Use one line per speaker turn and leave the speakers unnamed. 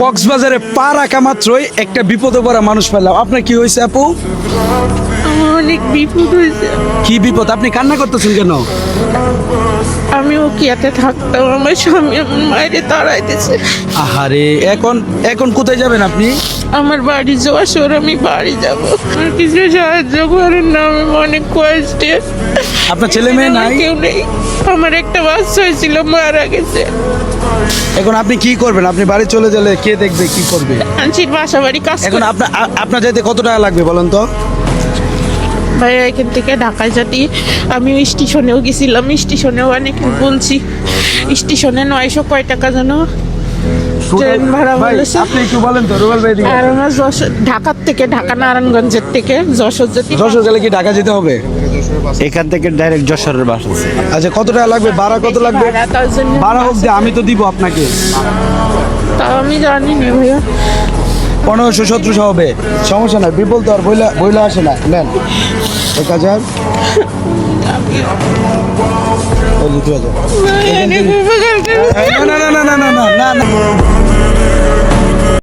কক্সবাজারে পা রাখা মাত্রই একটা বিপদে পড়া মানুষ পেলাম। আপনার কি হয়েছে আপু?
আমার অনেক বিপদ হয়েছে।
কি বিপদ? আপনি কান্না করতেছেন কেন?
আমি ওকিয়াতে থাকতাম, আমার স্বামী আমার মায়েরে তাড়াইতেছে।
আহারে, এখন এখন কোথায় যাবেন আপনি?
আমার বাড়ি যশোর, আমি বাড়ি যাব। আমার কিছু সাহায্য করেন না, আমি অনেক কষ্টে।
আপনার ছেলে মেয়ে
আমার
নাই?
কেউ নেই। আমার একটা বাচ্চা হয়েছিল, মারা গেছে।
এখন আপনি কি করবেন? আপনি বাড়ি চলে গেলে কে দেখবে, কি করবে?
আনছির বাসা বাড়ি কাজ
এখন
করে।
আপনার যাইতে কত টাকা লাগবে বলেন তো?
ভাই এখান থেকে ঢাকায় যেতে আমি স্টেশনেও গেছিলাম, স্টেশনেও অনেক বলছি, স্টেশনে 900 কয় টাকা জানো ট্রেন ভাড়া
ভাই,
বলেছে।
আপনি একটু বলেন তো রুবেল ভাই দিকে।
আর আমার যশোর, ঢাকার থেকে, ঢাকা নারায়ণগঞ্জের থেকে যশোর যেতে
যশোর গেলে কি ঢাকা যেতে হবে?
এখান থেকে ডাইরেক্ট যশোরের বাস আছে।
আচ্ছা, কত টাকা লাগবে? ভাড়া কত লাগবে?
ভাড়া তার জন্য
ভাড়া হোক দিয়ে আমি তো দিব আপনাকে।
তাও আমি জানি না ভাইয়া।
1500-1700 হবে, সমস্যা নাই। বিপুল তো আর বইলা আসে না। নেন 1000, এই যে 2000।
ভাই, অনেক